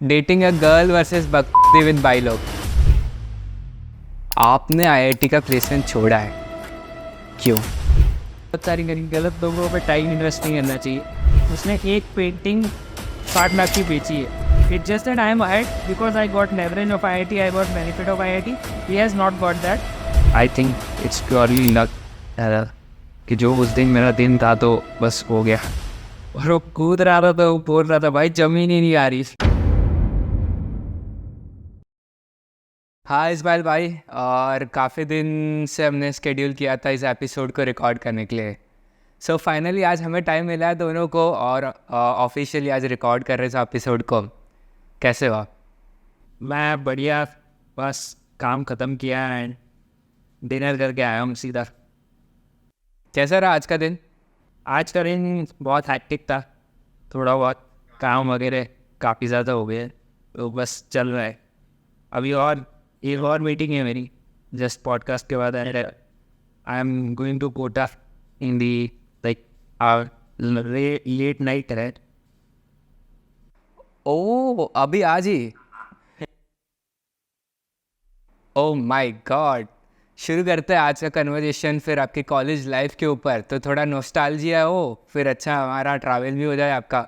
Dating a girl versus बकरी with by लोग। आपने आईआईटी का प्लेसमेंट छोड़ा है, क्यों? बहुत सारी गलत लोगों पे टाइम इन्वेस्ट नहीं करना चाहिए। उसने एक पेंटिंग 60 लाख की बेची है। It just that I M hide because I got leverage of IIT, I got benefit of IIT, he has not got that. I think it's purely luck कि जो उस दिन मेरा दिन था तो बस हो गया। और वो कूद रहा था तो वो बोल रहा था भाई जमीन ही नहीं आ रही। हाँ इस्माइल भाई, और काफ़ी दिन से हमने स्केड्यूल किया था इस एपिसोड को रिकॉर्ड करने के लिए। सो फाइनली आज हमें टाइम मिला है दोनों को, और ऑफिशियली आज रिकॉर्ड कर रहे थे एपिसोड को। कैसे हुआ? मैं बढ़िया, बस काम ख़त्म किया एंड डिनर करके आया हूँ सीधा। कैसा रहा आज का दिन? आज का दिन बहुत हैक्टिक था, थोड़ा बहुत काम वगैरह काफ़ी ज़्यादा हो गए, तो बस चल रहा है अभी। और एक और मीटिंग है मेरी जस्ट पॉडकास्ट के बाद। I am going to Kota in the like late night right. Oh अभी आज ही? Oh my God. शुरू करते हैं आज का कन्वर्जेशन फिर आपकी कॉलेज लाइफ के ऊपर, तो थोड़ा नॉस्टैल्जिया हो, फिर अच्छा हमारा ट्रैवल भी हो जाए आपका।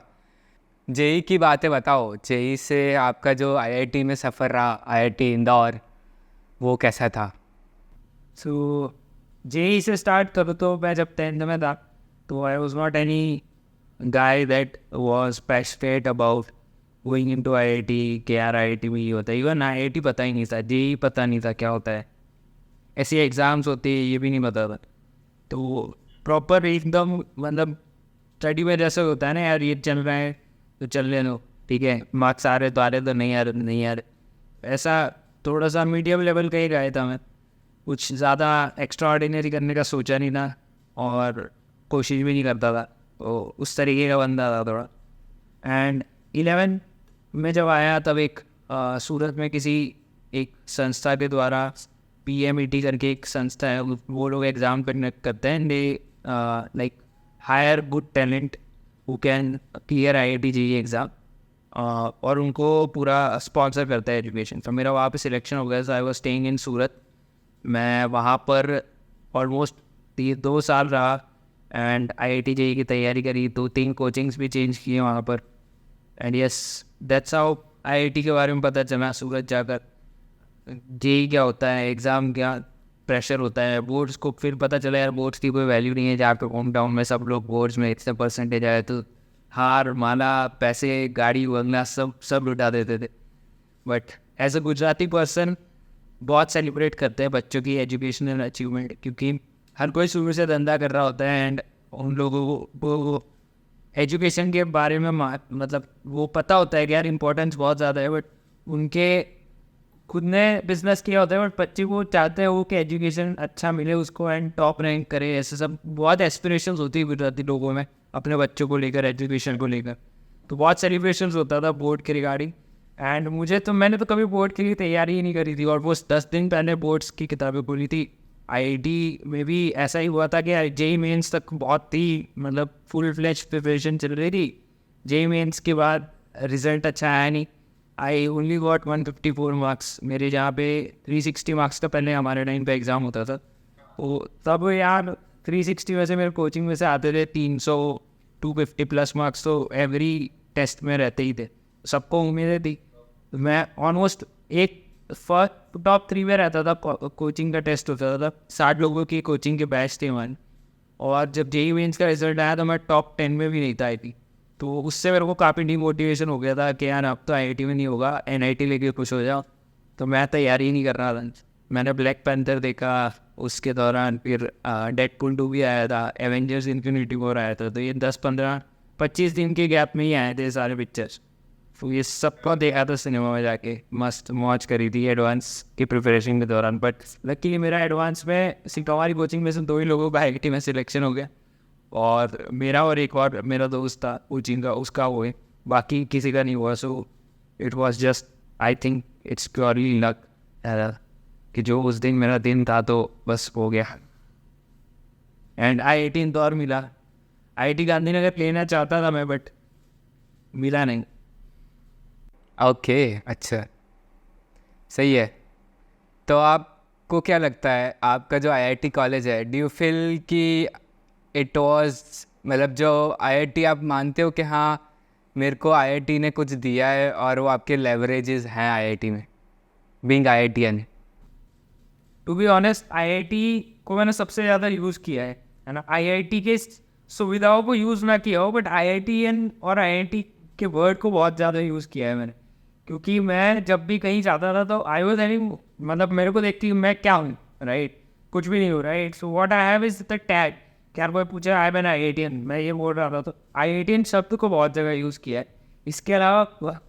जेई की बातें बताओ। जेई से आपका जो आईआईटी में सफ़र रहा, आईआईटी इंदौर, वो कैसा था? सो जेई से स्टार्ट करो तो मैं जब 10th में था तो I was not any guy that was passionate about going into IIT के यार IIT में ये होता है। इवन IIT पता ही नहीं था, जेई पता नहीं था क्या होता है, ऐसी एग्ज़ाम्स होती है ये भी नहीं पता था। तो प्रॉपर एकदम मतलब स्टडी में जैसे होता है ना यार, ये चल रहा है तो चलने दो, ठीक है, मार्क्स आ रहे तो आ रहे, तो नहीं आ रहे तो नहीं आ रहे। ऐसा थोड़ा सा मीडियम लेवल का ही गया था मैं, कुछ ज़्यादा एक्स्ट्रा ऑर्डिनरी करने का सोचा नहीं था और कोशिश भी नहीं करता था, तो उस तरीके का बंदा था थोड़ा। एंड 11 में जब आया तब एक सूरत में किसी एक संस्था के द्वारा PMET करके एक संस्था है, वो लोग एग्ज़ाम कंडक्ट करते हैं, they like hire good talent who can clear IIT JEE exam, और उनको पूरा स्पॉन्सर करता है एजुकेशन। तो मेरा वहाँ पे सिलेक्शन हो गया, सो आई वाज स्टेइंग इन सूरत। मैं वहाँ पर ऑलमोस्ट 2 साल रहा एंड IIT JEE की तैयारी करी, 2-3 कोचिंग्स भी चेंज किए वहाँ पर। And yes, that's how IIT के बारे में पता चला सूरत जाकर। JEE क्या होता है, एग्ज़ाम क्या प्रेशर होता है, बोर्ड्स को फिर पता चला यार बोर्ड्स की कोई वैल्यू नहीं है। जहाँ पे होम टाउन में सब लोग बोर्ड्स में इतने परसेंटेज आए तो हार माला, पैसे, गाड़ी बंगला सब सब लुटा देते थे। But as a Gujarati person बहुत सेलिब्रेट करते हैं बच्चों की एजुकेशनल अचीवमेंट, क्योंकि हर कोई शुरू से धंधा कर रहा होता है एंड उन लोगों को वो एजुकेशन के बारे में मतलब वो पता होता है कि यार इंपॉर्टेंस बहुत ज़्यादा है। बट उनके खुद ने बिजनेस किया होता है, बट बच्चे को चाहते हैं वो कि एजुकेशन अच्छा मिले उसको एंड टॉप रैंक करे। ऐसे सब बहुत एस्पिरेशंस होती है गुजराती लोगों में अपने बच्चों को लेकर, एजुकेशन को लेकर। तो बहुत सेलिब्रेशंस होता था बोर्ड के रिगार्डिंग। एंड मैंने तो कभी बोर्ड के लिए तैयारी ही नहीं करी थी, ऑलमोस्ट 10 दिन पहले बोर्ड्स की किताबें खोली थी। IIT में भी ऐसा ही हुआ था कि JEE मेंस तक बहुत ही मतलब फुल फ्लेज प्रिपरेशन चल रही थी। JEE मेंस के बाद रिजल्ट अच्छा आया नहीं, आई ओनली गॉट 154 मार्क्स। मेरे जहाँ पे 360 मार्क्स का पहले हमारे टाइम पे एग्ज़ाम होता था, तो तब यार 360 में से मेरे कोचिंग में से आते थे 300 250 प्लस मार्क्स, तो एवरी टेस्ट में रहते ही थे, सबको उम्मीदें थी। मैं ऑलमोस्ट एक फर्स्ट टॉप 3 में रहता था। कोचिंग का टेस्ट होता था, 60 लोगों की कोचिंग के बैच थे वन, और जब JEE मेंस का रिजल्ट आया तो मैं टॉप 10 में भी नहीं था IIT। तो उससे मेरे को काफ़ी डिमोटिवेशन हो गया था कि यार अब तो IIT में नहीं होगा, NIT लेके खुश हो जाओ। तो मैं तैयारी ही नहीं कर रहा था। मैंने ब्लैक पैंथर देखा, उसके दौरान फिर डेडपूल 2 भी आया था, एवेंजर्स इन्फिनिटी वॉर आया था, तो ये 10-15-25 दिन के गैप में ही आए थे सारे पिक्चर्स। तो ये सबको देखा था सिनेमा में जाके, मस्त मौज करी थी एडवांस की प्रिपरेशन के दौरान। बट लकीली मेरा एडवांस में सिर्फ हमारी कोचिंग में से 2 ही लोगों का IIT में सिलेक्शन हो गया, और मेरा और एक और मेरा दोस्त था कोचिंग का, उसका हुए, बाकी किसी का नहीं हुआ। So it was just, I think it's purely luck कि जो उस दिन मेरा दिन था तो बस हो गया। एंड IIT इंदौर मिला। IIT गांधीनगर लेना चाहता था मैं, बट मिला नहीं। ओके, अच्छा, सही है। तो आपको क्या लगता है आपका जो आईआईटी कॉलेज है, डू यू फील कि इट वाज, मतलब जो आईआईटी आप मानते हो कि हाँ मेरे को आईआईटी ने कुछ दिया है और वो आपके लेवरेजेस हैं आईआईटी में, being IITian? To be honest IIT को मैंने सबसे ज़्यादा यूज़ किया है ना। आईआईटी के सुविधाओं को यूज़ ना किया हो, बट आईआईटीएन और आईआईटी के वर्ड को बहुत ज़्यादा यूज़ किया है मैंने। क्योंकि मैं जब भी कहीं जाता था तो आई वॉज एनी, मतलब मेरे को देखती मैं क्या हूँ, राइट, कुछ भी नहीं हूँ, right. So what I have is the tag. क्या कोई पूछे आई एम एन आईआईटीएन, मैं ये बोल रहा था। तो आईआईटीएन शब्द को बहुत जगह यूज़ किया है। इसके अलावा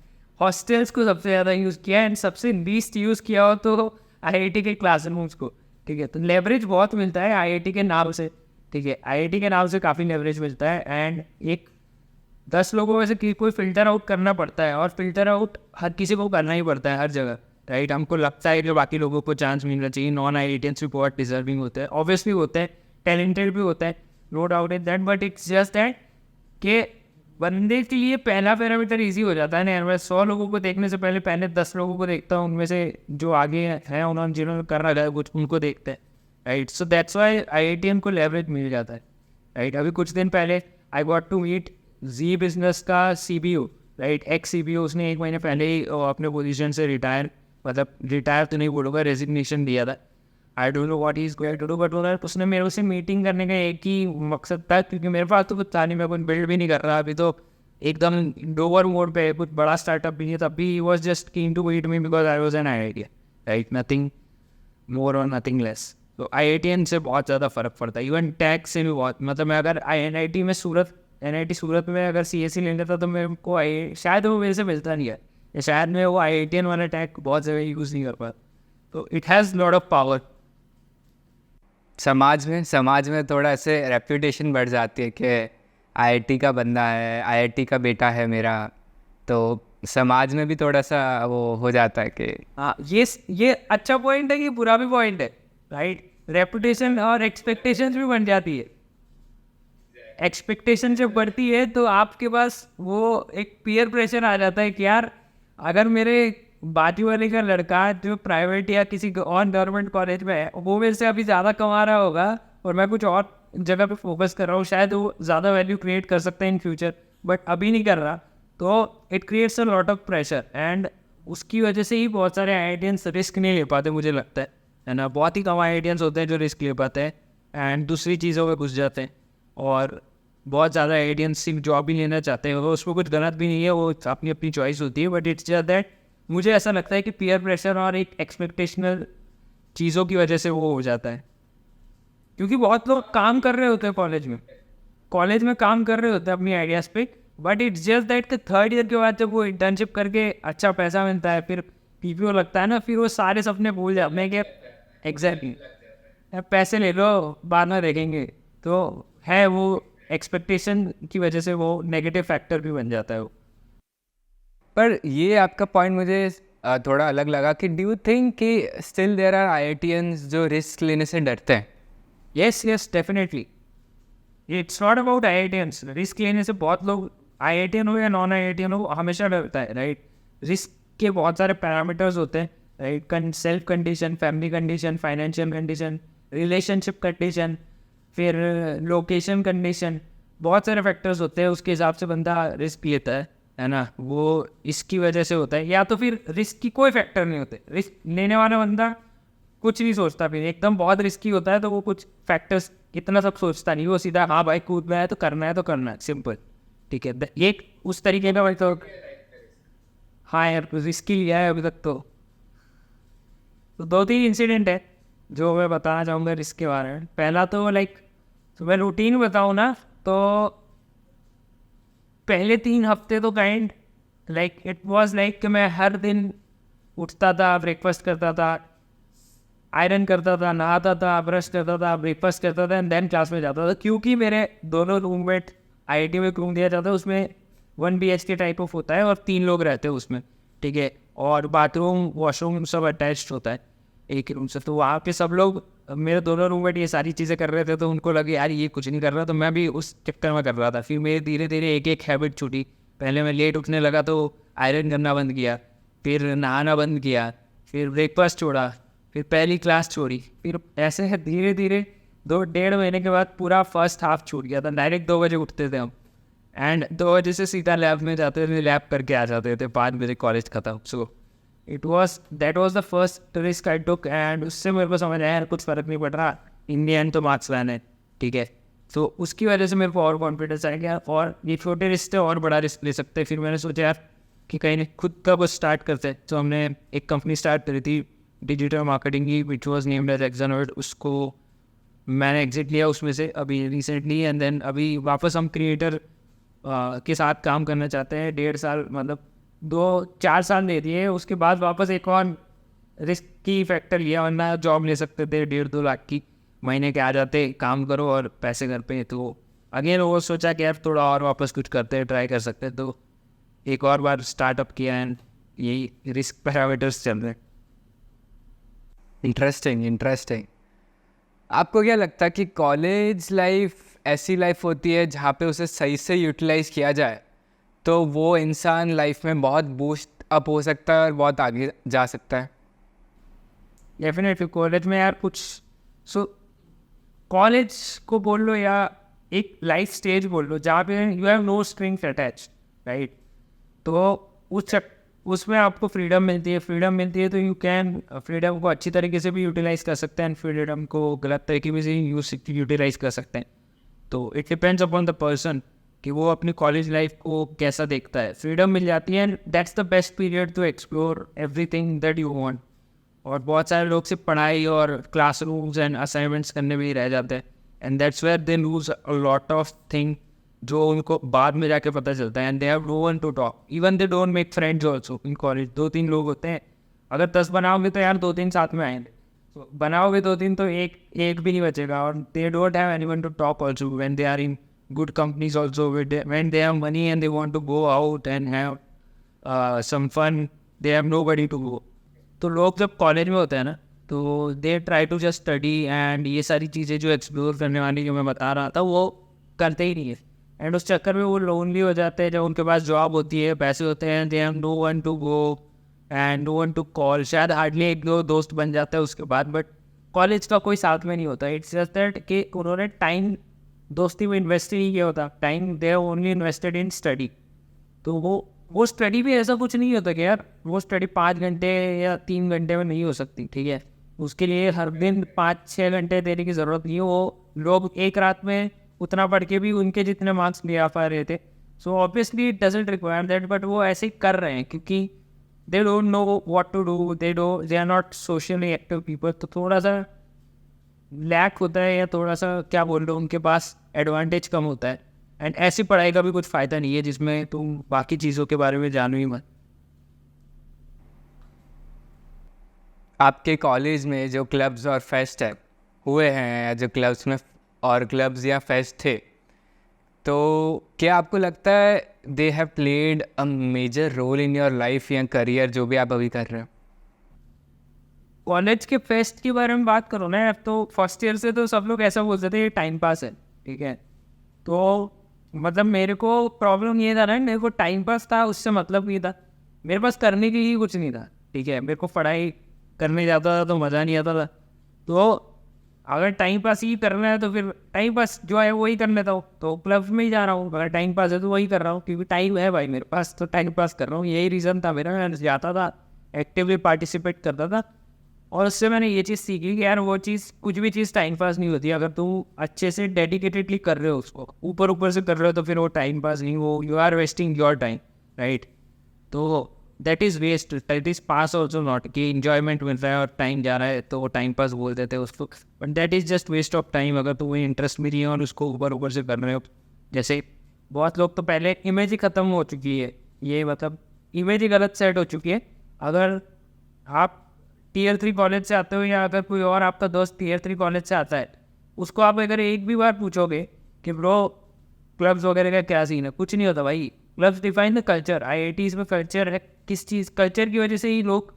हॉस्टल्स को सबसे ज़्यादा यूज़ किया है, एंड सबसे लीस्ट यूज़ किया हो तो आईआईटी के क्लासरूम्स को, ठीक है। तो लेवरेज बहुत मिलता है आईआईटी के नाम से, ठीक है, आईआईटी के नाम से काफ़ी लेवरेज मिलता है। एंड एक 10 लोगों में से कोई फिल्टर आउट करना पड़ता है, और फिल्टर आउट हर किसी को करना ही पड़ता है हर जगह, राइट। हमको लगता है कि बाकी लोगों को चांस मिलना चाहिए, नॉन आईआईटियंस भी बहुत डिजर्विंग होते हैं, ऑब्वियसली होते हैं, टैलेंटेड भी होता है, no doubt in that, but it's just that कि बंदे के लिए पहला पैरामीटर ईजी हो जाता है ना। मैं 100 लोगों को देखने से पहले 10 लोगों को देखता हूँ, उनमें से जो आगे हैं उन्होंने जिन्होंने कर रखा है कुछ, उनको देखते हैं, right. So that's why IITian को लेवरेज मिल जाता है, राइट। अभी कुछ दिन पहले I got to meet Zee business का सीबीओ, राइट, एक्स सीबीओ। उसने 1 महीने पहले ही अपने पोजीशन से रिटायर, मतलब रिटायर तो नहीं बोलूँगा, रेजिग्नेशन दिया था। I don't know what he is going to do, but उसने मेरे से मीटिंग करने का एक ही मकसद था, क्योंकि मेरे पास तो कुछ था नहीं, मैं कुछ बिल्ड भी नहीं कर रहा अभी, तो एकदम डोवर मोड पे, कुछ बड़ा स्टार्टअप भी नहीं, तब भी he was just keen to meet me because I was an IIT, right, nothing more और नथिंग लेस। तो आईआईटीएन से बहुत ज़्यादा फ़र्क पड़ता है, इवन टैक्स से भी बहुत। मतलब मैं अगर एनआईटी में एनआईटी सूरत में अगर सीएससी ले लेता तो मेरे को शायद वो मेरे से मिलता नहीं है, या शायद मैं वो आईआईटीएन वाला टैग बहुत जगह यूज़ नहीं कर पाता। तो it has lot of power. समाज में थोड़ा ऐसे रेप्यूटेशन बढ़ जाती है कि आईआईटी का बंदा है, आईआईटी का बेटा है मेरा, तो समाज में भी थोड़ा सा वो हो जाता है कि हाँ, ये अच्छा पॉइंट है कि बुरा भी पॉइंट है, राइट। रेपुटेशन और एक्सपेक्टेशंस भी बन जाती है। एक्सपेक्टेशन जब बढ़ती है तो आपके पास वो एक पीयर प्रेशर आ जाता है कि यार अगर मेरे बाजू वाले का लड़का जो प्राइवेट या किसी और गवर्नमेंट कॉलेज में है, वो मेरे से अभी ज़्यादा कमा रहा होगा और मैं कुछ और जगह पे फोकस कर रहा हूँ, शायद वो ज़्यादा वैल्यू क्रिएट कर सकता है इन फ्यूचर, बट अभी नहीं कर रहा, तो it creates a lot of pressure. And उसकी वजह से ही बहुत सारे आईआईटियंस रिस्क नहीं ले पाते, मुझे लगता है ना। बहुत ही कम आईआईटियंस होते हैं जो रिस्क ले पाते हैं एंड दूसरी चीज़ों में घुस जाते हैं, और बहुत ज़्यादा आईआईटियंस सिर्फ जॉब ही लेना चाहते हैं। वो उसमें कुछ गलत भी नहीं है, वो अपनी अपनी चॉइस होती है, बट इट्स जस्ट दैट मुझे ऐसा लगता है कि पीयर प्रेशर और एक एक्सपेक्टेशनल चीज़ों की वजह से वो हो जाता है। क्योंकि बहुत लोग काम कर रहे होते हैं कॉलेज में काम कर रहे होते हैं अपनी आइडियाज़ पे, बट इट्स जस्ट दैट कि 3rd ईयर के बाद जब वो इंटर्नशिप करके अच्छा पैसा मिलता है, फिर पीपीओ लगता है ना, फिर वो सारे सपने भूल जाते हैं कि एग्जैक्टली पैसे ले लो बाद में देखेंगे। तो है वो एक्सपेक्टेशन की वजह से वो नेगेटिव फैक्टर भी बन जाता है वो। पर ये आपका पॉइंट मुझे थोड़ा अलग लगा कि डू यू थिंक कि स्टिल देयर आर आईआईटियंस जो रिस्क लेने से डरते हैं? Yes definitely, it's not about IITians. Risk लेने से बहुत लोग, आईआईटियन हो या नॉन आईआईटियन हो, हमेशा डरता है, राइट। रिस्क के बहुत सारे पैरामीटर्स होते हैं, right. Self condition, family condition, financial condition, relationship condition, फिर लोकेशन कंडीशन, बहुत सारे फैक्टर्स होते हैं, उसके हिसाब से बंदा रिस्क लेता है ना। वो इसकी वजह से होता है, या तो फिर रिस्क की कोई फैक्टर नहीं होते, रिस्क लेने वाला बंदा कुछ नहीं सोचता, फिर एकदम बहुत रिस्की होता है तो वो कुछ फैक्टर्स इतना सब सोचता नहीं, वो सीधा हाँ भाई कूदना है तो करना है तो करना है, सिंपल, ठीक है। ये उस तरीके का भाई, तो हाँ यार रिस्की लिया है अभी तक। तो 2-3 इंसिडेंट है जो मैं बताना चाहूँगा रिस्क के बारे में। पहला तो तो मैं रूटीन बताऊँ ना, तो पहले 3 हफ्ते तो इट वॉज कि मैं हर दिन उठता था, ब्रेकफास्ट करता था, आयरन करता था, नहाता था, ब्रश करता था, ब्रेकफास्ट करता था, एंड देन क्लास में जाता था। क्योंकि मेरे दोनों रूममेट आईआईटी में रूम दिया जाता है, उसमें 1 BHK टाइप ऑफ होता है और 3 लोग रहते हैं उसमें, ठीक है। और बाथरूम, वॉशरूम सब अटैच्ड होता है एक रूम से। तो वहाँ पे सब लोग, मेरे दोनों रूममेट ये सारी चीज़ें कर रहे थे, तो उनको लगे यार ये कुछ नहीं कर रहा, तो मैं भी उस चक्कर में कर रहा था। फिर मेरे धीरे धीरे एक हैबिट छूटी। पहले मैं लेट उठने लगा तो आयरन करना बंद किया, फिर नहाना बंद किया, फिर ब्रेकफास्ट छोड़ा, फिर पहली क्लास छोड़ी, फिर ऐसे धीरे धीरे 2 डेढ़ महीने के बाद पूरा फर्स्ट हाफ छूट गया था। डायरेक्ट 2 बजे उठते थे हम एंड 2 बजे से सीधा लैब में जाते थे, लैब करके आ जाते थे 5 बजे कॉलेज खत्म। So that was the first risk I took and उससे मेरे को समझ आया यार कुछ फ़र्क नहीं पड़ रहा, इंडियन तो मार्क्स वैन है, ठीक है। तो उसकी वजह से मेरे को और कॉन्फिडेंस आया कि यार और ये छोटे रिस्क थे और बड़ा रिस्क ले सकते हैं। फिर मैंने सोचा यार कि कहीं नहीं खुद का कुछ स्टार्ट करते हैं। तो हमने एक कंपनी स्टार्ट करी थी डिजिटल मार्केटिंग की, विच वॉज नेम्ड एज एक्सनवर्ड। उसको मैंने एग्जिट लिया उसमें से अभी रिसेंटली एंड देन अभी वापस हम क्रिएटर के साथ काम करना चाहते हैं। 1.5 साल मतलब 2-4 साल दे दिए, उसके बाद वापस एक और रिस्क की फैक्टर लिया, वरना जॉब ले सकते थे 1.5-2 लाख की महीने के आ जाते, काम करो और पैसे घर पे। तो अगेन वो सोचा कि यार थोड़ा और वापस कुछ करते हैं, ट्राई कर सकते हैं। तो एक और बार स्टार्टअप किया एंड यही रिस्क पैरामीटर्स चल रहे हैं। इंटरेस्टिंग। आपको क्या लगता है कि कॉलेज लाइफ ऐसी लाइफ होती है जहाँ पे उसे सही से यूटिलाइज किया जाए तो वो इंसान लाइफ में बहुत बूस्ट अप हो सकता है और बहुत आगे जा सकता है? डेफिनेटली कॉलेज में यार कुछ कॉलेज को बोल लो या एक लाइफ स्टेज बोल लो जहाँ पे you have no strings attach, right. तो उसमें आपको फ्रीडम मिलती है तो यू कैन फ्रीडम को अच्छी तरीके से भी यूटिलाइज कर सकते हैं, फ्रीडम को गलत तरीके में से यूटिलाइज कर सकते हैं। तो it depends upon the person कि वो अपनी कॉलेज लाइफ को कैसा देखता है। फ्रीडम मिल जाती है and that's the best period to explore everything that you want. और बहुत सारे लोग सिर्फ पढ़ाई और क्लासरूम्स एंड असाइनमेंट्स करने में ही रह जाते हैं and that's where they lose a lot of thing जो उनको बाद में जाके पता चलता है and they have no one to talk, even they don't make friends also in college. 2-3 लोग होते हैं, अगर 10 बनाओगे तो यार 2-3 साथ में आएंगे, तो बनाओगे 2-3 तो एक भी नहीं बचेगा। और they don't have anyone to talk also when they are in good companies also when they have money and they want to go out and have some fun, they have nobody to go। तो लोग जब college में होते हैं ना तो they try to just study and ये सारी चीज़ें जो एक्सप्लोर करने वाली जो मैं बता रहा था वो करते ही नहीं है एंड उस चक्कर में वो लोनली हो जाते हैं। जब उनके पास जॉब होती है, पैसे होते हैं, they have no one to go and no one to call. शायद हार्डली 1-2 दोस्त बन जाता है उसके बाद, बट कॉलेज का कोई साथ में नहीं होता। इट्स जस्ट दैट कि उन्होंने टाइम दोस्ती में इन्वेस्ट ही नहीं किया होता, time they have only invested in study. तो वो स्टडी भी ऐसा कुछ नहीं होता कि यार वो स्टडी 5 घंटे या 3 घंटे में नहीं हो सकती, ठीक है। उसके लिए हर दिन 5-6 घंटे देने की ज़रूरत नहीं है। वो लोग एक रात में उतना पढ़ के भी उनके जितने मार्क्स ले आ पा रहे थे। So obviously it doesn't require that, but वो ऐसे ही कर रहे हैं क्योंकि they don't know what to do, they are not socially active people. तो थोड़ा सा लैक होता है या थोड़ा सा क्या बोल रहे हो, उनके पास एडवांटेज कम होता है एंड ऐसी पढ़ाई का भी कुछ फ़ायदा नहीं है जिसमें तुम बाकी चीज़ों के बारे में जानो ही मत। आपके कॉलेज में जो क्लब्स और फेस्ट है हुए हैं या जो क्लब्स में और क्लब्स या फेस्ट थे, तो क्या आपको लगता है they have played a major role in your life या करियर जो भी आप अभी कर रहे हो? कॉलेज के फेस्ट के बारे में बात करो ना, अब तो फर्स्ट ईयर से तो सब लोग ऐसा बोलते थे ये टाइम पास है, ठीक है। तो मतलब मेरे को प्रॉब्लम ये था ना, मेरे को टाइम पास था उससे मतलब नहीं था, मेरे पास करने के लिए कुछ नहीं था, ठीक है। मेरे को पढ़ाई करने जाता था तो मज़ा नहीं आता था। तो अगर टाइम पास ही करना है तो फिर टाइम पास जो है वही कर लेता हूँ, तो क्लब में ही जा रहा हूँ। अगर टाइम पास है तो वही कर रहा हूँ क्योंकि टाइम है भाई मेरे पास, तो टाइम पास कर रहा हूँ। यही रीज़न था मेरा, मैं जाता था, एक्टिवली पार्टिसिपेट करता था और उससे मैंने ये चीज़ सीखी कि यार वो चीज़ कुछ भी चीज़ टाइम पास नहीं होती। अगर तुम अच्छे से डेडिकेटेडली कर रहे हो उसको, ऊपर से कर रहे हो, तो फिर वो टाइम पास नहीं, वो you are wasting your time, right. तो that is waste, that is pass also not कि इंजॉयमेंट मिल रहा है और टाइम जा रहा है तो वो टाइम पास बोल देते हैं उसको, but that is just waste of time अगर तुम्हें इंटरेस्ट भी नहीं है और उसको ऊपर से कर रहे हो। जैसे बहुत लोग तो पहले इमेज ही ख़त्म हो चुकी है, ये मतलब इमेज ही गलत सेट हो चुकी है। अगर आप Tier 3 कॉलेज से आते हो या अगर कोई और आपका दोस्त Tier 3 कॉलेज से आता है, उसको आप अगर एक भी बार पूछोगे कि ब्रो क्लब्स वगैरह का क्या सीन है, कुछ नहीं होता भाई। Clubs define the culture, IITs में कल्चर है, किस चीज़ कल्चर की वजह से ही लोग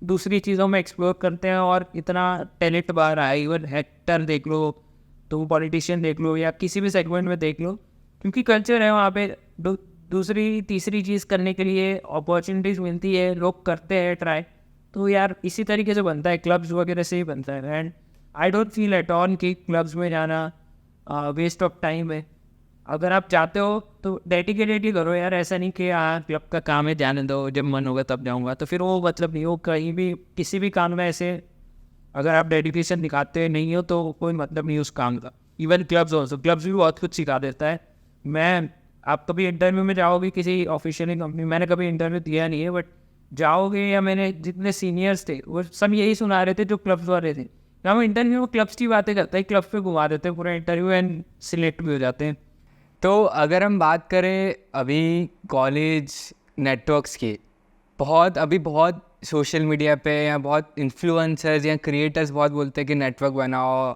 दूसरी चीज़ों में एक्सप्लोर करते हैं और इतना टैलेंट बाहर आया। इवन एक्टर देख लो, तुम पॉलिटिशियन देख लो या किसी भी सेगमेंट में देख लो, क्योंकि कल्चर है वहाँ पे। दूसरी तीसरी चीज़ करने के लिए अपॉर्चुनिटीज़ मिलती है, लोग करते हैं ट्राई, तो यार इसी तरीके से बनता है, क्लब्स वगैरह से ही बनता है। And I don't feel at all कि क्लब्स में जाना वेस्ट ऑफ टाइम है। अगर आप चाहते हो तो डेडिकेटेड ही करो यार, ऐसा नहीं कि हाँ क्लब का काम है जाने दो, जब मन होगा तब जाऊँगा, तो फिर वो मतलब नहीं हो। कहीं भी किसी भी काम में ऐसे अगर आप डेडिकेशन दिखाते नहीं हो तो कोई मतलब नहीं उस काम का। इवन क्लब्स ऑल्सो, क्लब्स भी बहुत कुछ सिखा देता है। आप कभी इंटरव्यू में जाओगे किसी ऑफिशियल कंपनी, मैंने कभी इंटरव्यू दिया नहीं है, बट जाओगे या मैंने जितने सीनियर्स थे वो सब यही सुना रहे थे जो क्लब्स वाले थे। हम इंटरव्यू में क्लब्स की बातें करते हैं, क्लब पे घुमा देते हैं पूरा इंटरव्यू एंड सिलेक्ट भी हो जाते हैं। तो अगर हम बात करें अभी कॉलेज नेटवर्क्स की, बहुत सोशल मीडिया पे या बहुत इन्फ्लुएंसर्स या क्रिएटर्स बहुत बोलते हैं कि नेटवर्क बनाओ,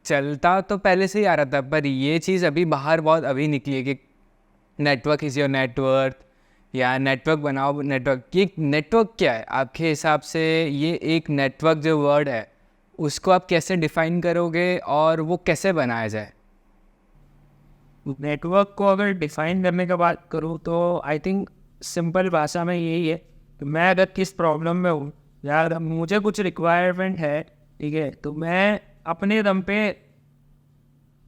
चलता तो पहले से ही आ रहा था, पर ये चीज़ अभी बाहर बहुत अभी निकली है कि नेटवर्क इज़ योर नेटवर्क या नेटवर्क बनाओ नेटवर्क। ये नेटवर्क क्या है आपके हिसाब से? ये एक नेटवर्क जो वर्ड है उसको आप कैसे डिफाइन करोगे और वो कैसे बनाया जाए? नेटवर्क को अगर डिफाइन करने का बात करूँ तो आई थिंक सिंपल भाषा में यही है कि मैं अगर किस प्रॉब्लम में हूँ या अगर मुझे कुछ रिक्वायरमेंट है, ठीक है, तो मैं अपने दम पे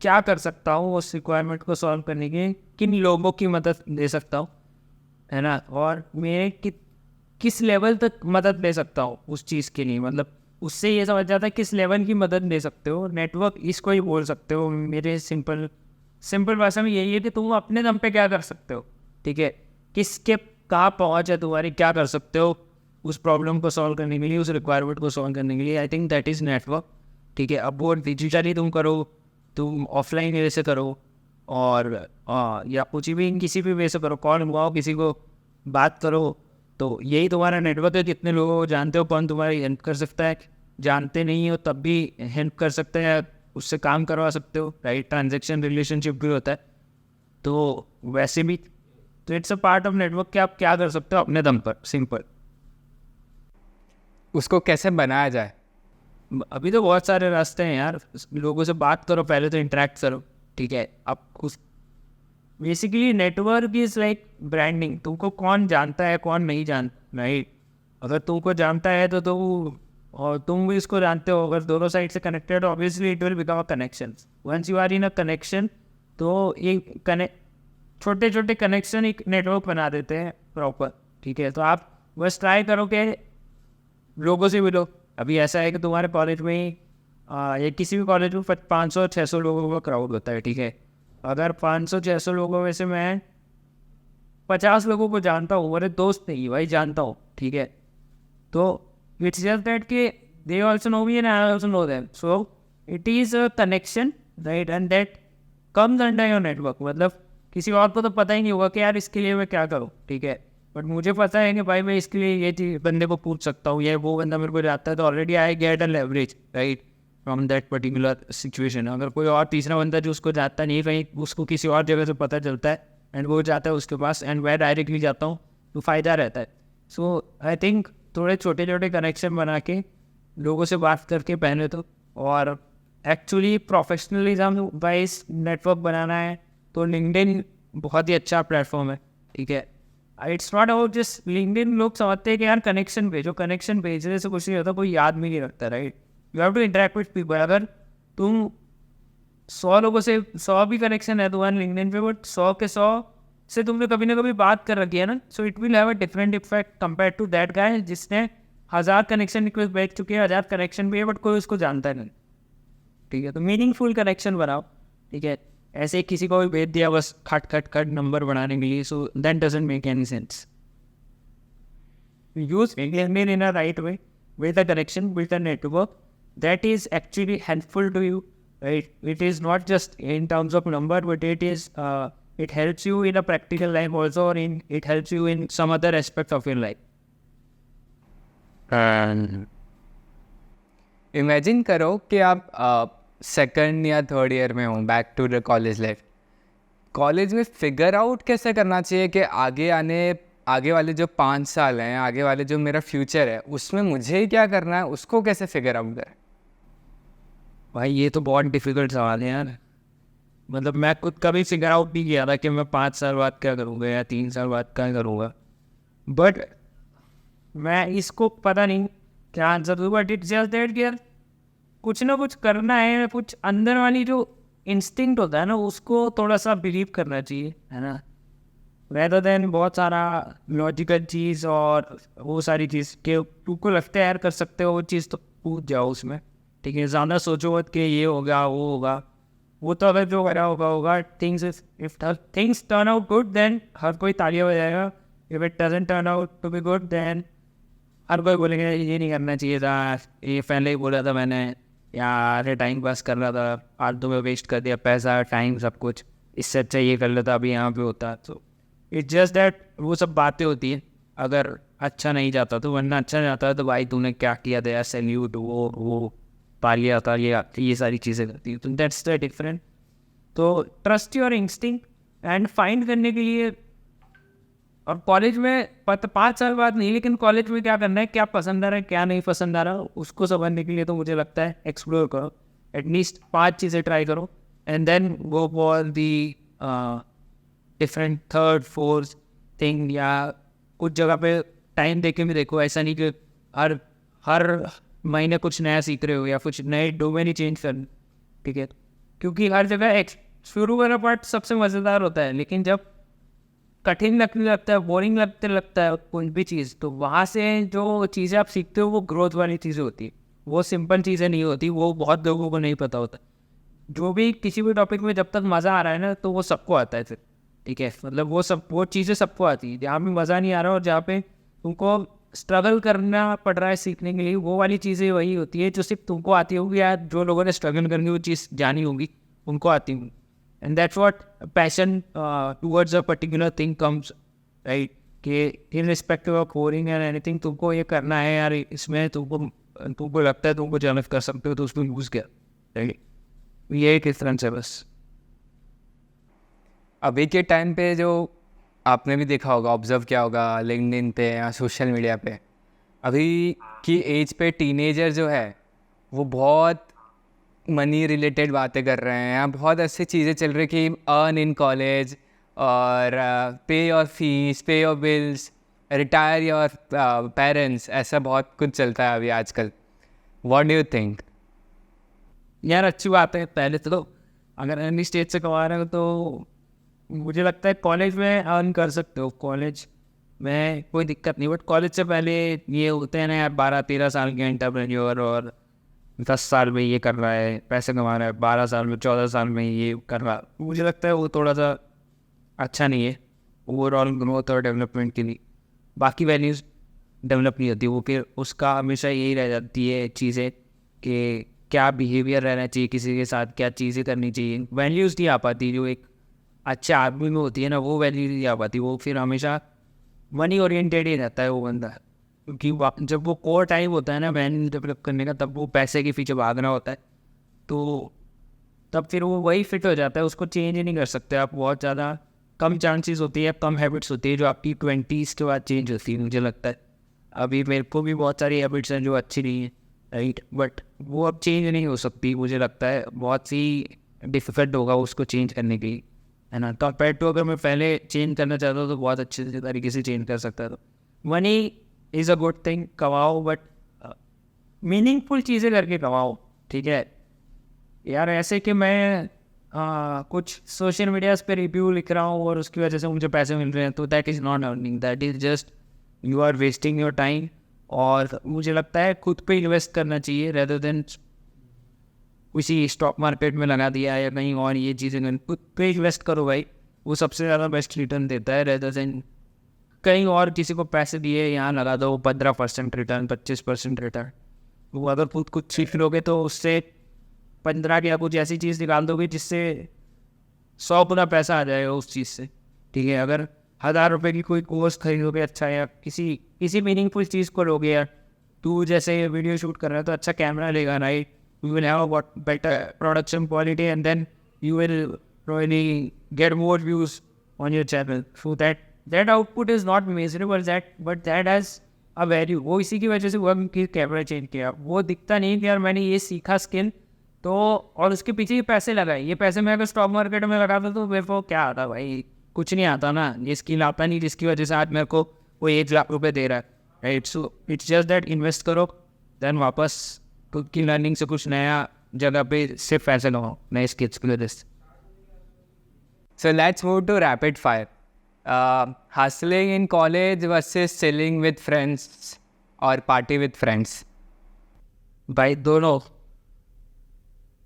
क्या कर सकता हूँ उस रिक्वायरमेंट को सॉल्व करने के, किन लोगों की मदद ले सकता हूँ, है ना, और मैं किस लेवल तक मदद ले सकता हूँ उस चीज़ के लिए। मतलब उससे ये समझ जाता है किस लेवल की मदद ले सकते हो। नेटवर्क इसको ही बोल सकते हो। मेरे सिंपल भाषा में यही है कि तुम अपने दम पे क्या कर सकते हो, ठीक है, किसके कहाँ पहुँच है तुम्हारी, क्या कर सकते हो उस प्रॉब्लम को सॉल्व करने के लिए, उस रिक्वायरमेंट को सॉल्व करने के लिए। I think that is network, ठीक है। अब वो डिजिटली तुम करो, तुम ऑफलाइन वे से करो, और या कुछ भी किसी भी वे से करो, कॉल मंगाओ, किसी को बात करो, तो यही तुम्हारा नेटवर्क है। कितने लोगों को जानते हो, कौन तुम्हारी हेल्प कर सकता है, जानते नहीं हो तब भी हेल्प कर सकते हैं, उससे काम करवा सकते हो, राइट। ट्रांजेक्शन रिलेशनशिप भी होता है, तो वैसे भी तो it's a part of network कि आप क्या कर सकते हो अपने दम पर, सिंपल। उसको कैसे बनाया जाए? अभी तो बहुत सारे रास्ते हैं यार। लोगों से बात करो, पहले तो इंटरेक्ट करो, ठीक है। आप उस basically network is like branding. तुमको कौन जानता है, कौन नहीं जानता, राइट। अगर तुमको जानता है तो और तुम भी इसको जानते हो, अगर दोनों साइड से connected, obviously it will become a connection. Once you are in a connection, तो एक छोटे छोटे कनेक्शन एक नेटवर्क बना देते हैं प्रॉपर, ठीक है। तो आप बस ट्राई करो कि लोगों से मिलो। अभी ऐसा है कि तुम्हारे कॉलेज में ही या किसी भी कॉलेज में 500-600 लोगों का क्राउड होता है, ठीक है। अगर 500-600 लोगों में से मैं 50 लोगों को जानता हूँ, मेरे दोस्त नहीं भाई, जानता हूँ, ठीक है, तो इट्स जस्ट दैट कि they also know me and I also know them, so it is a connection, right, and that comes under your network. मतलब किसी और को तो पता ही नहीं होगा कि यार इसके लिए मैं क्या करूँ, ठीक है, बट मुझे पता है कि भाई मैं इसके लिए ये चीज़ बंदे को पूछ सकता हूँ, या वो बंदा मेरे को जाता है, तो already I get a leverage, right, from that particular situation. अगर कोई और तीसरा बंदा जो उसको जाता नहीं, कहीं उसको किसी और जगह से पता चलता है एंड वो जाता है उसके पास, एंड मैं डायरेक्टली जाता हूँ, तो फ़ायदा रहता है। सो आई थिंक थोड़े छोटे छोटे कनेक्शन बना के लोगों से बात करके पहले तो, और एक्चुअली प्रोफेशनलिज्म वाइज नेटवर्क बनाना है तो लिंक्डइन बहुत ही अच्छा प्लेटफॉर्म है, ठीक है। It's not about just LinkedIn. लोग समझते हैं कि यार कनेक्शन भेजो, कनेक्शन भेजने से कुछ नहीं होता, कोई याद भी नहीं रखता, right. You have to interact with people. अगर तुम 100 लोगों से 100 भी कनेक्शन है तुम्हारे लिंक्डइन पे, बट 100 के 100 से तुमने कभी ना कभी बात कर रखी है ना, so it will have a different effect compare to that guy जिसने 1000 कनेक्शन रिक्वेस्ट भेज चुके हैं, 1000 कनेक्शन भी है, बट कोई उसको जानता नहीं, ठीक है। तो मीनिंगफुल कनेक्शन बनाओ, ठीक है। ऐसे किसी को भी भेज दिया बस खट नंबर बनाने के लिए, so that doesn't make any sense. Use LinkedIn in a right way, with a connection, with a network that is actually helpful to you, right? It is not just in terms of number, but it is it helps you in a practical life also, or it helps you in some other aspect of your life. Imagine करो कि आप second या third year में हो, back to the college life. College में figure out कैसे करना चाहिए कि आगे वाले जो 5 साल हैं, आगे वाले जो मेरा फ्यूचर है, उसमें मुझे क्या करना है, उसको कैसे फिगर आउट करें? भाई ये तो बहुत डिफिकल्ट सवाल है यार। मतलब मैं खुद कभी फिगर आउट नहीं किया था कि मैं 5 साल बाद क्या करूँगा या 3 साल बाद क्या करूँगा, बट मैं इसको पता नहीं क्या आंसर दूँ, बट इट्स जस्ट दैट कि यार कुछ ना कुछ करना है, कुछ अंदर वाली जो इंस्टिंक्ट होता है ना उसको थोड़ा सा बिलीव करना चाहिए, है ना, रेदर देन बहुत सारा लॉजिकल चीज़ और वो सारी चीज़ के तुमको लगता है यार कर सकते हो वो चीज़ तो कूद जाओ उसमें, ठीक है। ज़्यादा सोचो मत कि ये होगा वो होगा, वो तो अगर जो करा होगा होगा। Things if things turn out good then हर कोई तालियां बजाएगा, if it doesn't turn out to be good then हर कोई बोलेंगे ये नहीं करना चाहिए था, ये पहले ही बोला था मैंने, या अरे टाइम पास कर रहा था फालतू में वेस्ट कर दिया पैसा टाइम सब कुछ, इससे अच्छा ये कर लेता अभी यहाँ पे होता। तो इट्स जस्ट दैट वो सब बातें होती हैं अगर अच्छा नहीं जाता तो, वरना अच्छा जाता है तो भाई तूने क्या किया था यार, सैल्यूट, वो पा लिया था, ये सारी चीज़ें करती है, तो दैट्स द डिफरेंट। तो trust your instinct and find करने के लिए, और कॉलेज में 5 साल बाद नहीं, लेकिन कॉलेज में क्या करना है, क्या पसंद आ रहा है क्या नहीं पसंद आ रहा, उसको समझने के लिए तो मुझे लगता है एक्सप्लोर करो, एटलीस्ट 5 चीज़ें ट्राई करो and then go for the different third fourth thing, या कुछ जगह पे टाइम दे के भी देखो। ऐसा नहीं कि हर हर महीने कुछ नया सीख रहे हो या कुछ नए डोमेन ही चेंज कर, ठीक है, क्योंकि हर जगह शुरू वाला पार्ट सबसे मज़ेदार होता है, लेकिन जब कठिन लगने लगता है, बोरिंग लगता है कोई भी चीज़, तो वहाँ से जो चीज़ें आप सीखते हो वो ग्रोथ वाली चीज़ें होती है, वो सिंपल चीज़ें नहीं होती, वो बहुत लोगों को नहीं पता होता। जो भी किसी भी टॉपिक में जब तक मज़ा आ रहा है ना तो वो सबको आता है फिर, ठीक है, मतलब वो चीज़ें सबको आती है। जहाँ भी मज़ा नहीं आ रहा और जहाँ पे तुमको स्ट्रगल करना पड़ रहा है सीखने के लिए, वो वाली चीज़ें वही होती है जो सिर्फ तुमको आती होगी या जो लोगों ने स्ट्रगल करके वो चीज़ जानी होगी उनको आती होगी। And that's what passion towards a particular thing comes, right, कि irrespective of boring and anything तुमको ये करना है यार, इसमें तुमको लगता है तुमको चैलेंज कर सकते हो तो उसमें घुस गया, राइट। ये एक इस तरह से बस। अभी के टाइम पे जो आपने भी देखा होगा, ऑब्जर्व किया होगा लिंक्डइन पे या सोशल मीडिया पे, अभी की एज पे टीनेजर जो है वो बहुत मनी रिलेटेड बातें कर रहे हैं, या बहुत ऐसी चीज़ें चल रही कि अर्न इन कॉलेज और पे योर फीस, पे your bills, retire your parents, ऐसा बहुत कुछ चलता है अभी आजकल। What do you think? यार अच्छी बात है, पहले तो अगर अर्ली स्टेज से कमा रहे हो तो मुझे लगता है कॉलेज में अर्न कर सकते हो, कॉलेज में कोई दिक्कत नहीं, बट कॉलेज से पहले ये होते हैं ना यार 12-13 साल के एंटरप्रेन्योर, और 10 साल में ये कर रहा है पैसे कमा रहा है, 12 साल में 14 साल में ये कर रहा है, मुझे लगता है वो थोड़ा सा अच्छा नहीं है ओवरऑल ग्रोथ और डेवलपमेंट के लिए। बाकी वैल्यूज़ डेवलप नहीं होती, वो फिर उसका हमेशा यही रह जाती है चीज़ें कि क्या बिहेवियर रहना चाहिए किसी के साथ, क्या चीज़ें करनी चाहिए, वैल्यूज़ नहीं आ पाती जो एक अच्छे आदमी में होती है ना, वो वैल्यूज़ नहीं आ पाती, वो फिर हमेशा मनी ओरिएंटेड ही रहता है वो बंदा, क्योंकि जब वो कोर टाइम होता है ना वैल्यूज डेवलप करने का, तब वो पैसे के पीछे भागना होता है, तो तब फिर वो वही फिट हो जाता है, उसको चेंज ही नहीं कर सकते आप। बहुत ज़्यादा कम चांसेस होती है, कम हैबिट्स होती है जो आपकी 20s के बाद चेंज होती है, मुझे लगता है। अभी मेरे को भी बहुत सारी हैबिट्स हैं जो अच्छी नहीं है, राइट, बट वो अब चेंज नहीं हो सकती, मुझे लगता है बहुत सी डिफिकल्ट होगा उसको चेंज करने के लिए, है ना। कंपेयर टू अगर मैं पहले चेंज करना चाहता हूँ तो बहुत अच्छे तरीके से चेंज कर सकता था। Money is a good thing, कमाओ, बट मीनिंगफुल चीज़ें करके कमाओ, ठीक है यार। ऐसे कि मैं कुछ सोशल मीडियाज़ पे रिव्यू लिख रहा हूँ और उसकी वजह से मुझे पैसे मिल रहे हैं, तो that is not earning, that is just you are wasting your time. और मुझे लगता है खुद पे इन्वेस्ट करना चाहिए रेदर देन किसी स्टॉक मार्केट में लगा दिया या कहीं और, ये चीज़ें खुद पे इन्वेस्ट करो भाई, वो सबसे ज़्यादा बेस्ट रिटर्न देता है रेदर देन कहीं और किसी को पैसे दिए यहाँ लगा दो 15% रिटर्न, 25% रिटर्न। वो अगर खुद कुछ सीख लोगे तो उससे 15 या कुछ ऐसी चीज़ निकाल दोगे जिससे 100 गुना पैसा आ जाएगा उस चीज़ से, ठीक है। अगर 1000 रुपये की कोई कोर्स खरीदोगे अच्छा, या किसी मीनिंगफुल चीज़ को लोगे यार, तू जैसे वीडियो शूट कर रहा है तो अच्छा कैमरा लेगा, right, you will have a better production quality and then you will really get more views on your channel, so that output is not measurable, but that has a value। वो इसी की वजह से हुआ कि camera change किया, वो दिखता नहीं कि यार मैंने ये सीखा स्किल तो और उसके पीछे ये पैसे लगाए, ये पैसे मैं अगर स्टॉक मार्केट में लगाता तो मेरे को क्या आता भाई, कुछ नहीं आता ना, ये स्किल आता नहीं जिसकी वजह से आज मेरे को वो 1 लाख रुपए दे रहा है, right. So it's just that invest करो, देन वापस खुद की लर्निंग से कुछ नया जगह पे सिर्फ पैसे लगाओ नए स्किल्स के लिए। So let's move to rapid fire. Hustling in college versus chilling with friends or party with friends. भाई दोनों,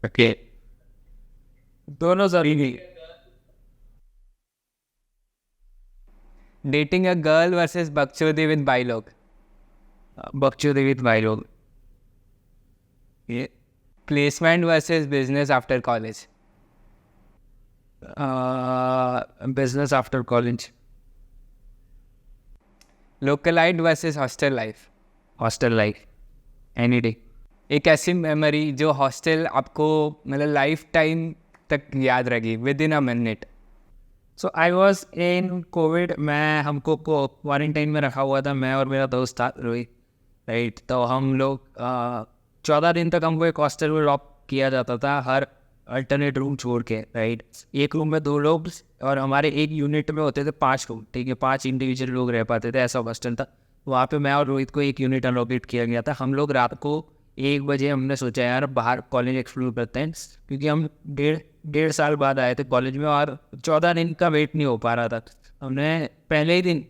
Okay. दोनों जरूरी। Dating a girl versus बकचोदी with भाई लोग. बकचोदी विद भाई लोग, ये Placement versus business after college. Business after college, Localite versus hostel life. Hostel life any day. एक ऐसी मेमोरी जो हॉस्टल आपको मतलब लाइफ टाइम तक याद रहेगी with in a minute. So I was in Covid, मैं हमको क्वारंटाइन में रखा हुआ था, मैं और मेरा दोस्त था रोहित, राइट। तो हम लोग 14 दिन तक हमको एक हॉस्टल में लॉक किया जाता था, हर अल्टरनेट रूम छोड़ के, राइट। एक रूम में 2 लोग और हमारे एक यूनिट में होते थे 5 लोग, ठीक है, 5 इंडिविजुअल लोग रह पाते थे, ऐसा हॉस्टल था। वहाँ पे मैं और रोहित को एक यूनिट अलॉकेट किया गया था। हम लोग रात को 1 बजे हमने सोचा यार बाहर कॉलेज एक्सप्लोर करते हैं, क्योंकि हम डेढ़ साल बाद आए थे कॉलेज में और 14 दिन का वेट नहीं हो पा रहा था। हमने पहले ही दिन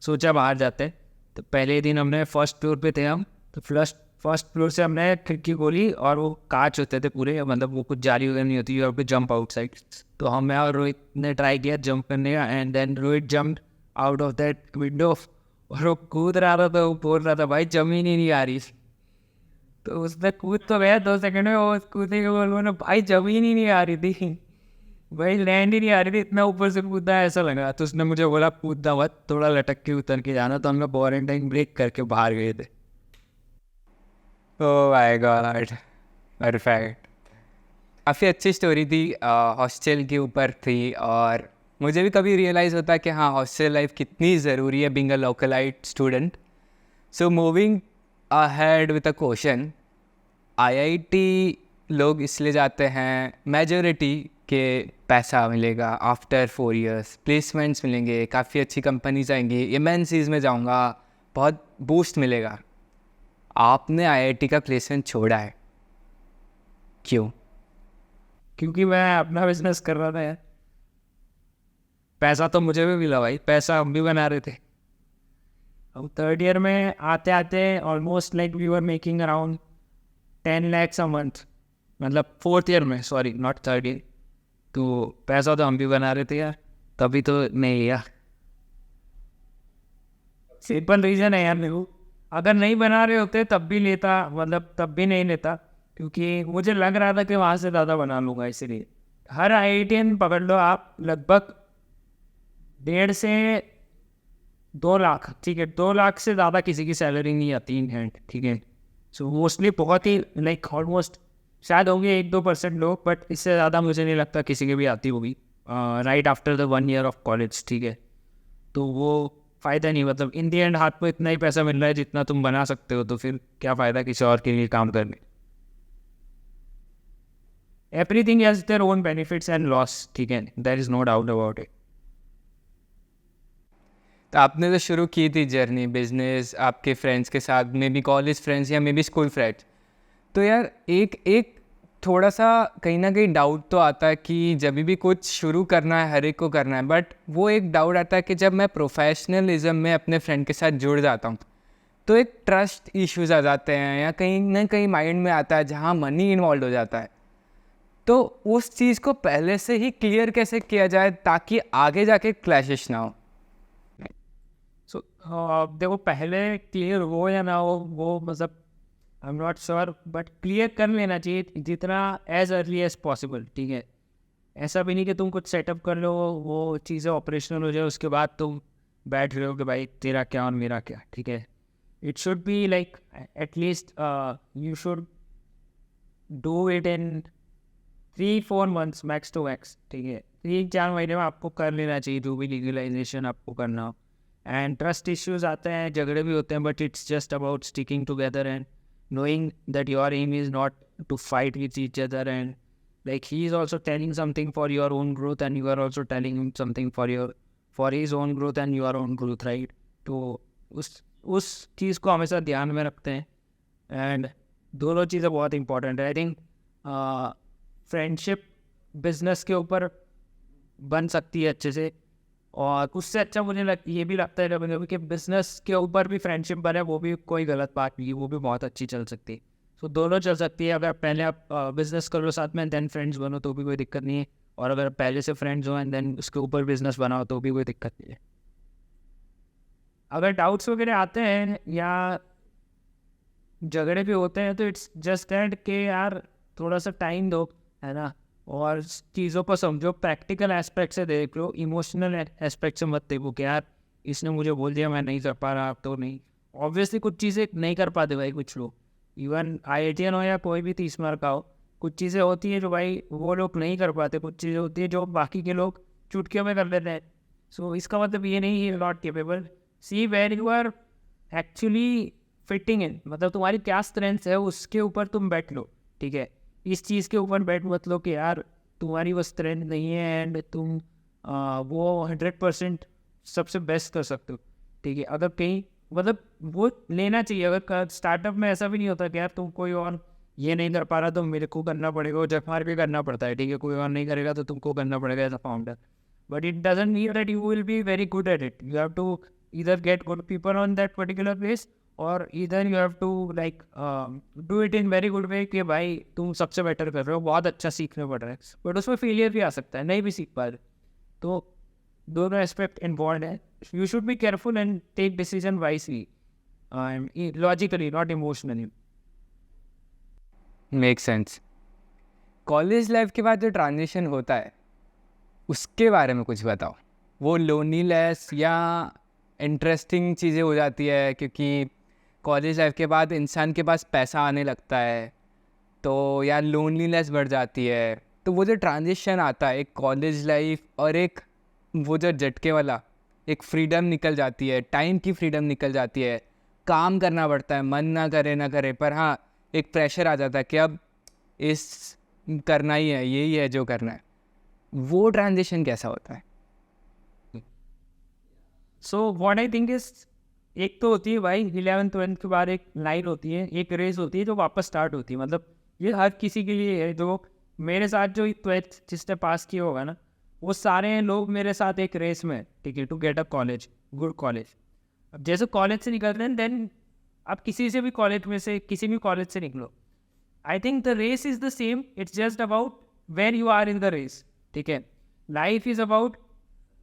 सोचा बाहर जाते हैं, तो पहले ही दिन हमने फर्स्ट फ्लोर पे थे हम, तो फर्स्ट फ्लोर से हमने खिड़की खोली और वो कांच होते थे पूरे, मतलब वो कुछ जाली वगैरह नहीं होती, और फिर जंप आउटसाइड। तो हम मैं और रोहित ने ट्राई किया जंप करने का, and then Rohit jump out of that window, और वो कूद रहा था, तो वो बोल रहा था भाई जमीन ही नहीं आ रही। तो उसने कूद तो गया 2 सेकंड में, वो कूदने के बोल ना भाई जमीन ही नहीं आ रही थी, भाई लैंड ही नहीं आ रही थी, इतना ऊपर से कूदा ऐसा लगा। तो उसने मुझे बोला कूदना मत, थोड़ा लटक के उतर के जाना। तो हम लोग क्वारंटाइन ब्रेक करके बाहर गए थे। Oh my God, perfect. काफ़ी अच्छी स्टोरी थी, हॉस्टल के ऊपर थी, और मुझे भी कभी रियलाइज़ होता है कि हाँ हॉस्टल लाइफ कितनी ज़रूरी है being a localite student. So moving ahead with a question, IIT लोग इसलिए जाते हैं मेजोरिटी के पैसा मिलेगा आफ्टर 4 years, प्लेसमेंट्स मिलेंगे, काफ़ी अच्छी कंपनीज आएंगी, एमएनसीज में जाऊंगा, बहुत बूस्ट मिलेगा. आपने आईआईटी का प्लेसमेंट छोड़ा है, क्यों? क्योंकि मैं अपना बिजनेस कर रहा था यार, पैसा तो मुझे भी मिला भाई, पैसा हम भी बना रहे थे। अब 3rd ईयर में आते आते almost like we were making around 10 lakhs a month, मतलब 4th ईयर में, सॉरी नॉट 3rd ईयर। तो पैसा तो हम भी बना रहे थे यार, तभी तो नहीं यार, सिंपल रीज़न है यार। मेरे को अगर नहीं बना रहे होते तब भी लेता, मतलब तब भी नहीं लेता, क्योंकि मुझे लग रहा था कि वहाँ से ज़्यादा बना लूँगा। इसलिए हर IITian पकड़ लो आप, लगभग 1.5 से 2 लाख, ठीक है, 2 लाख से ज़्यादा किसी की सैलरी नहीं आती इन हैंड, ठीक है। सो मोस्टली बहुत ही लाइक ऑलमोस्ट शायद होंगे 1-2% लोग, बट इससे ज़्यादा मुझे नहीं लगता किसी की भी आती होगी right after the 1 year of college, ठीक है। तो वो फ़ायदा नहीं, मतलब इन दी एंड हाथ में इतना ही पैसा मिल रहा है जितना तुम बना सकते हो, तो फिर क्या फ़ायदा किसी और के लिए काम करने। Everything has their own benefits and loss, ठीक है, there is no doubt about it. तो आपने तो शुरू की थी जर्नी बिजनेस आपके फ्रेंड्स के साथ, मे बी कॉलेज फ्रेंड्स या मे बी स्कूल फ्रेंड्स, तो यार एक थोड़ा सा कहीं ना कहीं डाउट तो आता है कि जब भी कुछ शुरू करना है हर एक को करना है, बट वो एक डाउट आता है कि जब मैं प्रोफेशनलिज्म में अपने फ्रेंड के साथ जुड़ जाता हूँ तो एक ट्रस्ट इश्यूज आ जाते हैं, या कहीं ना कहीं माइंड में आता है जहाँ मनी इन्वॉल्व हो जाता है। तो उस चीज़ को पहले से ही क्लियर कैसे किया जाए ताकि आगे जाके क्लैशेस ना हो? सो देखो, पहले क्लियर हो या ना हो वो मतलब आई am not sure, but clear कर लेना चाहिए जितना एज अर्ली एज पॉसिबल, ठीक है। ऐसा भी नहीं कि तुम कुछ सेटअप कर लो, वो चीज़ें ऑपरेशनल हो जाए, उसके बाद तुम बैठ रहे हो कि भाई तेरा क्या और मेरा क्या, ठीक है। It should be like at least you should do it in 3-4 months max to max, ठीक है। 3-4 महीने में आपको कर लेना चाहिए जो भी लीगलाइजेशन आपको करना हो। एंड ट्रस्ट इश्यूज आते हैं, झगड़े भी होते हैं, but it's just about sticking together and knowing that your aim is not to fight with each other, and like he is also telling something for your own growth and you are also telling him something for his own growth and your own growth, right? तो उस चीज़ को हमेशा ध्यान में रखते हैं, and दोनों चीज़ें बहुत इंपॉर्टेंट है। आई थिंक फ्रेंडशिप बिजनेस के ऊपर बन सकती है अच्छे से, और उससे अच्छा मुझे ये भी लगता है कभी कभी कि बिजनेस के ऊपर भी फ्रेंडशिप बने, वो भी कोई गलत बात नहीं है, वो भी बहुत अच्छी चल सकती है। तो दोनों चल सकती है। अगर पहले आप बिजनेस करो साथ में देन फ्रेंड्स बनो तो भी कोई दिक्कत नहीं है, और अगर पहले से फ्रेंड्स हो एंड देन उसके ऊपर बिजनेस बनाओ तो भी कोई दिक्कत नहीं है। अगर डाउट्स वगैरह आते हैं या झगड़े भी होते हैं तो इट्स जस्ट दैट कि यार थोड़ा सा टाइम दो, है ना, और चीज़ों को समझो, प्रैक्टिकल एस्पेक्ट से देख लो, इमोशनल एस्पेक्ट से मत देखो कि यार इसने मुझे बोल दिया मैं नहीं कर पा रहा, अब तो नहीं। ऑब्वियसली कुछ चीज़ें नहीं कर पाते भाई कुछ लोग, इवन IITian हो या कोई भी 30 मार्क का हो, कुछ चीज़ें होती है जो भाई वो लोग नहीं कर पाते, कुछ चीज़ें होती है जो बाकी के लोग चुटकियों में कर लेते हैं। सो इसका मतलब ये नहीं है not capable, see where you are actually fitting in, मतलब तुम्हारी क्या स्ट्रेंथ है उसके ऊपर तुम बैठ लो, ठीक है। इस चीज़ के ऊपर बैठ मत लो कि यार तुम्हारी वो स्ट्रेंथ नहीं है एंड तुम वो 100% सबसे बेस्ट कर सकते हो, ठीक है। अगर कहीं मतलब वो लेना चाहिए, अगर स्टार्टअप में ऐसा भी नहीं होता कि यार तुम कोई और ये नहीं कर पा रहा तो मेरे को करना पड़ेगा, वो जफार भी करना पड़ता है, ठीक है, कोई और नहीं करेगा तो तुमको करना पड़ेगा as a founder, but it doesn't mean that you will be very good at it. You have to either get good people on that particular place or either you have to like do it in very good way कि भाई तुम सबसे better कर रहे हो, बहुत अच्छा सीखने पड़ रहा है, बट उसमें फेलियर भी आ सकता है, नहीं भी सीख पा रहे, तो दोनों एस्पेक्ट इन्वॉल्व है। You should be careful and take decision wisely, logically not emotionally. Make sense. College life के बाद जो ट्रांजिशन होता है उसके बारे में कुछ बताओ, वो लोनलीनेस या इंटरेस्टिंग चीज़ें हो जाती है, क्योंकि कॉलेज लाइफ के बाद इंसान के पास पैसा आने लगता है तो यार लोनलीनेस बढ़ जाती है। तो वो जो ट्रांजिशन आता है एक कॉलेज लाइफ और एक वो जो झटके वाला, एक फ्रीडम निकल जाती है, टाइम की फ्रीडम निकल जाती है, काम करना पड़ता है मन ना करे पर हाँ एक प्रेशर आ जाता है कि अब इस करना ही है, यही है जो करना है। वो ट्रांजिशन कैसा होता है? So what I think is, एक तो होती है भाई 11th-12th के बाद एक लाइन होती है, एक रेस होती है जो वापस स्टार्ट होती है, मतलब ये हर किसी के लिए है। जो मेरे साथ जो 12th जिसने पास किया होगा ना, वो सारे लोग मेरे साथ एक रेस में, ठीक है, to get a college, good college. अब जैसे कॉलेज से निकलते हैं देन आप किसी से भी कॉलेज में से किसी भी कॉलेज से निकलो, I think the race is the same, it's just about where you are in the race, ठीक है। Life is about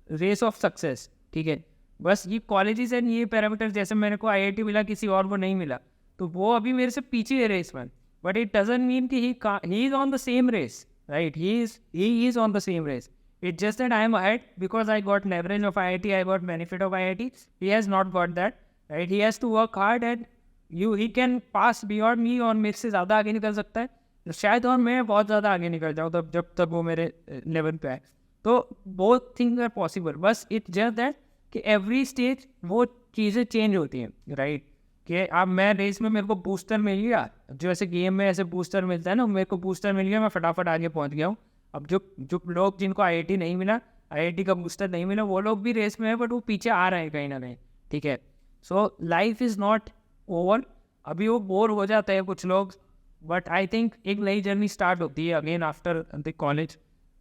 race of success, ठीक है। बस ये कॉलेजेस एंड ये पैरामीटर, जैसे मेरे को IIT मिला किसी और को नहीं मिला, तो वो अभी मेरे से पीछे है रेस में, बट इट डजंट मीन कि he is on the same race, right, he is on the same race, it's just that I am ahead because I got leverage of IIT, I got benefit of IIT, he has not got that, right. He has to work hard and he can pass beyond me, और मेरे से ज़्यादा आगे निकल सकता है शायद, और मैं बहुत ज़्यादा आगे निकल जाऊँ तब जब तक वो मेरे लेवल पे आए। तो बोथ थिंग्स आर पॉसिबल, बस इट्स जस्ट दैट कि एवरी स्टेज वो चीज़ें चेंज होती हैं, राइट। कि अब मैं रेस में मेरे को बूस्टर मिल गया, जो ऐसे गेम में ऐसे बूस्टर मिलता है ना, मेरे को बूस्टर मिल गया, मैं फटाफट आगे पहुंच गया हूँ। अब जो लोग जिनको IIT नहीं मिला, IIT का बूस्टर नहीं मिला, वो लोग भी रेस में है बट वो पीछे आ रहे हैं कहीं ना कहीं, ठीक है। So life is not over, अभी वो बोर हो जाते हैं कुछ लोग, बट आई थिंक एक नई जर्नी स्टार्ट होती है अगेन आफ्टर द कॉलेज।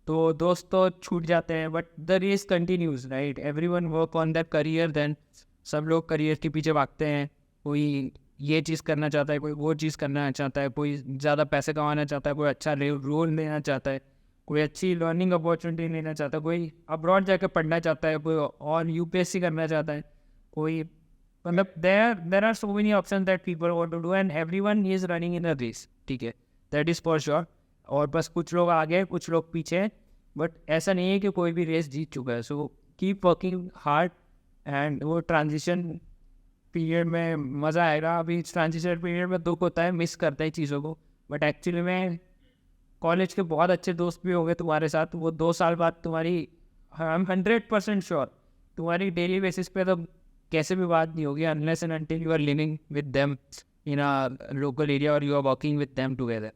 तो दोस्त तो छूट जाते हैं but the race continues, right. Everyone work on that career, then सब लोग करियर के पीछे भागते हैं, कोई ये चीज़ करना चाहता है, कोई वो चीज़ करना चाहता है, कोई ज़्यादा पैसे कमाना चाहता है, कोई अच्छा रोल लेना चाहता है, कोई अच्छी लर्निंग अपॉर्चुनिटी लेना चाहता है, कोई अब्रॉड जाकर पढ़ना चाहता है, कोई और UPSC करना चाहता है, कोई मतलब there are so many option that people want to do and everyone is running in a race, ठीक है, दैट इज़ फॉर श्योर। और बस कुछ लोग आगे कुछ लोग पीछे हैं, बट ऐसा नहीं है कि कोई भी रेस जीत चुका है। So keep working hard and वो ट्रांजिशन पीरियड में मज़ा आएगा। अभी ट्रांजिशन पीरियड में दुख होता है, मिस करता है चीज़ों को, बट एक्चुअली में कॉलेज के बहुत अच्छे दोस्त भी होंगे तुम्हारे साथ, वो 2 साल बाद तुम्हारी, आई एम 100% श्योर, तुम्हारी डेली बेसिस पे तो कैसे भी बात नहीं होगी unless and until you are living with them in a local area और you are working with them together.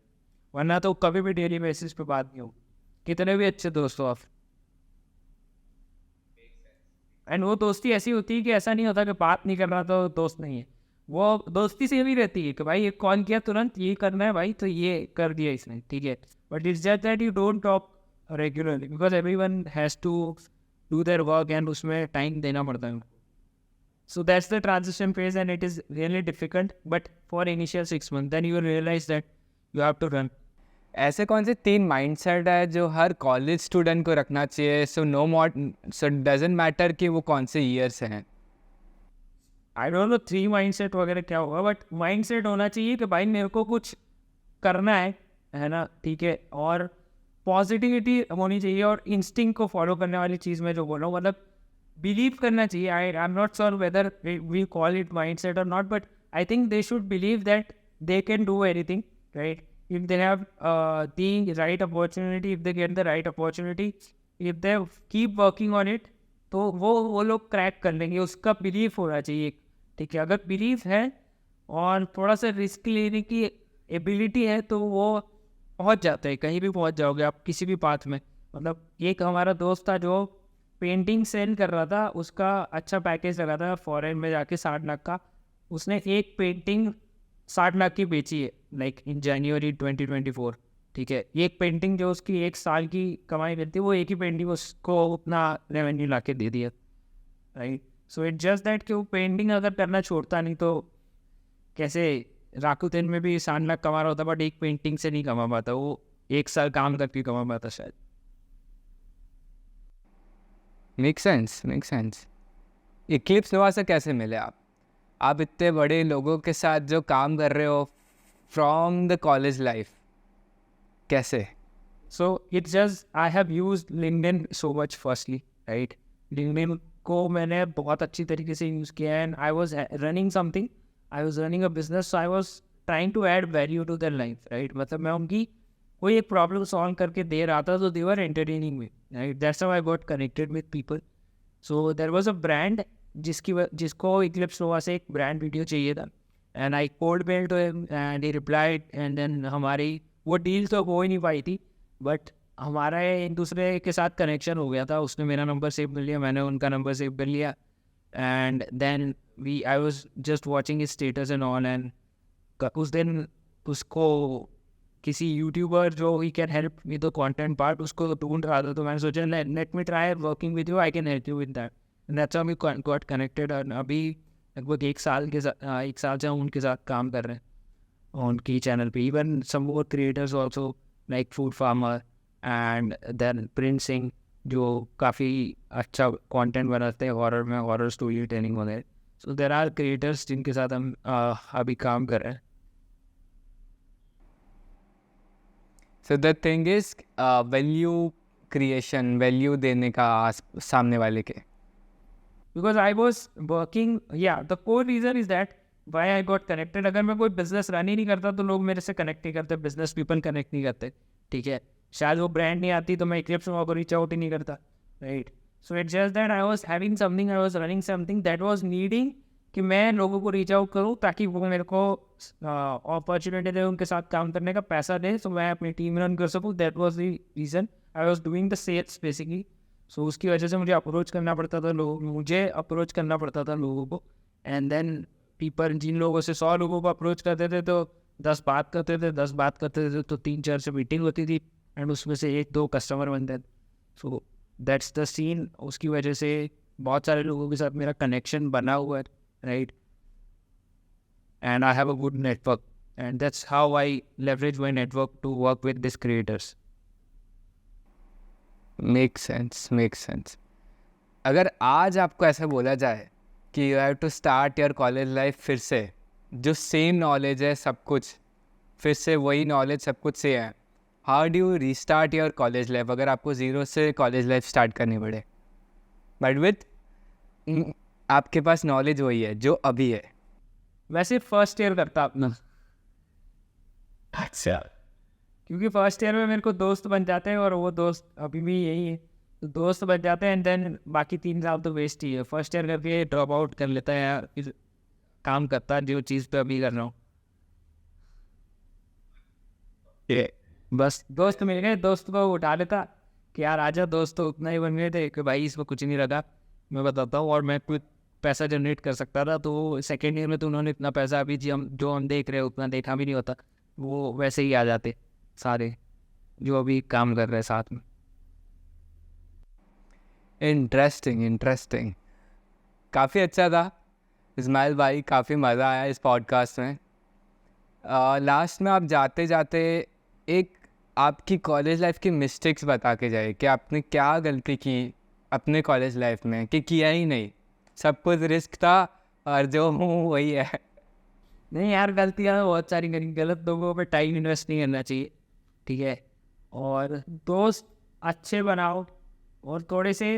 वरना तो कभी भी डेली बेसिस पे बात नहीं हो, कितने भी अच्छे दोस्त हो आप। एंड वो दोस्ती ऐसी होती है कि ऐसा नहीं होता कि बात नहीं कर रहा तो दोस्त नहीं है, वो दोस्ती से भी रहती है कि भाई ये कॉल किया तुरंत ये करना है भाई, तो ये कर दिया इसने, ठीक है। But it's just that you don't talk regularly because everyone has to do their work and उसमें टाइम देना पड़ता है। So that's the transition phase and it is really difficult, but for initial 6 months, then you will realize that you have to run. ऐसे कौन से 3 mindset है जो हर college student को रखना चाहिए, सो डजेंट मैटर कि वो कौन से ईयर्स हैं? I don't know 3 mindset वगैरह क्या होगा, but mindset होना चाहिए कि भाई मेरे को कुछ करना है ना, ठीक है, और पॉजिटिविटी होनी चाहिए और इंस्टिंक्ट को फॉलो करने वाली चीज़ मैं जो बोल रहा हूँ, मतलब बिलीव करना चाहिए। I am not sure whether we call it mindset or not, but I think they should believe that they can do anything, right? If they have the right opportunity, if they get the right opportunity, if they keep working on it, तो वो लोग crack कर लेंगे, उसका belief होना चाहिए, ठीक है। अगर बिलीफ है और थोड़ा सा रिस्क लेने की एबिलिटी है तो वो पहुंच जाते हैं, कहीं भी पहुंच जाओगे आप किसी भी पाथ में। मतलब एक हमारा दोस्त था जो पेंटिंग सेल कर रहा था, उसका अच्छा पैकेज लगा था फॉरेन में जाके 60 लाख का, उसने एक पेंटिंग 60 लाख की बेची है, लाइक इन जनवरी 2024, ठीक है। एक पेंटिंग जो उसकी 1 साल की कमाई करती है, वो एक ही पेंटिंग उसको उतना रेवेन्यू ला के दे दिया, right? So it just that कि वो पेंटिंग अगर करना छोड़ता नहीं तो कैसे राकुतेन में भी 60 लाख कमा रहा होता, बट एक पेंटिंग से नहीं कमा पाता, वो 1 साल काम करके कमा पाता शायद। Make sense. इक्लिप्स नोवा से कैसे मिले आप इतने बड़े लोगों के साथ जो काम कर रहे हो फ्रॉम द कॉलेज लाइफ, कैसे? So it's just I have used LinkedIn so much firstly, right? LinkedIn को मैंने बहुत अच्छी तरीके से यूज़ किया है, and I was running something, I was running a business, so I was trying to add value to their life, right? मतलब मैं उनकी कोई एक प्रॉब्लम सॉल्व करके दे रहा था, तो they were entertaining me, right? That's how I got connected with people. So there was a brand जिसको इक्लिप्स नोवा से एक ब्रांड वीडियो चाहिए था, and I cold mail to him and he replied, and then हमारी वो deal तो हो ही नहीं पाई थी, बट हमारा एक दूसरे के साथ कनेक्शन हो गया था। उसने मेरा नंबर सेव कर लिया, मैंने उनका नंबर सेव कर लिया, and then I was just watching status and all, and उस दिन उसको किसी यूट्यूबर जो he can help with the content part उसको ढूंढ रहा था, तो मैंने सोचा let me try working with you, I can help you with that, and that's how we got connected. और अभी लगभग 1 साल से हम उनके साथ काम कर रहे हैं उनकी चैनल पे। Even some more creators also like Food Farmer and then Prince Singh, जो काफ़ी अच्छा कंटेंट बनाते हैं हॉरर में, हॉरर स्टोरी टेलिंग वगैरह। सो देर आर क्रिएटर्स जिनके साथ हम अभी काम कर रहे हैं। So the thing is value creation, value देने का सामने वाले के, because I was working, yeah, the core reason is that why I got connected। अगर मैं कोई बिजनेस रन ही नहीं करता तो लोग मेरे से कनेक्ट नहीं करते, बिजनेस पीपल कनेक्ट नहीं करते, ठीक है। शायद वो ब्रांड नहीं आती तो मैं इक्लिप्स नोवा को रीच आउट ही नहीं करता, right? So it's just that I was having something, I was running something that was needing कि मैं लोगों को रीच आउट करूँ ताकि वो मेरे को अपॉर्चुनिटी दे, उनके साथ काम करने का पैसा दे, तो मैं अपनी टीम रन कर सकूँ। That was the reason I was doing the sales basically. So उसकी वजह से मुझे अप्रोच करना पड़ता था लोगों को, एंड देन पीपल, जिन लोगों से 100 लोगों को अप्रोच करते थे तो 10 बात करते थे तो 3-4 से मीटिंग होती थी, एंड उसमें से 1-2 कस्टमर बनते थे। So that's the scene. उसकी वजह से बहुत सारे लोगों के साथ मेरा कनेक्शन बना हुआ है, right? And I have a good network, and that's how I leverage my network to work with this creators. Make sense. अगर आज आपको ऐसा बोला जाए कि you have to start your college life फिर से, जो सेम नॉलेज है, सब कुछ फिर से वही नॉलेज, सब कुछ से है, how do you restart your college life? अगर आपको ज़ीरो से कॉलेज लाइफ स्टार्ट करनी पड़े, बट विथ आपके पास नॉलेज वही है जो अभी है। वैसे फर्स्ट ईयर करता अपना, अच्छा। क्योंकि फर्स्ट ईयर में मेरे को दोस्त बन जाते हैं और वो दोस्त अभी भी यही है, तो दोस्त बन जाते हैं, एंड देन बाकी 3 साल तो वेस्ट ही है। फर्स्ट ईयर करके ड्रॉप आउट कर लेता है यार, फिर काम करता है जो चीज़ पे अभी कर रहा हूँ। बस दोस्त मिल गए, दोस्त को उठा लेता कि यार आजा, दोस्त तो उतना ही बन गए थे कि भाई इसमें कुछ नहीं लगा, मैं बताता हूँ, और मैं कुछ पैसा जनरेट कर सकता था। तो सेकेंड ईयर में तो उन्होंने इतना पैसा अभी जो हम देख रहे हैं उतना देखा भी नहीं होता, वो वैसे ही आ जाते सारे जो अभी काम कर रहे हैं साथ में। इंटरेस्टिंग इंटरेस्टिंग, काफ़ी अच्छा था इस्माइल भाई, काफ़ी मज़ा आया इस पॉडकास्ट में। लास्ट में आप जाते जाते एक आपकी कॉलेज लाइफ की मिस्टेक्स बता के जाए कि आपने क्या गलती की अपने कॉलेज लाइफ में कि किया ही नहीं, सब कुछ रिस्क था और जो हूँ वही है। नहीं यार, गलतियाँ बहुत सारी करी, गलत लोगों पे टाइम इन्वेस्ट नहीं करना चाहिए, ठीक है। और दोस्त अच्छे बनाओ, और थोड़े से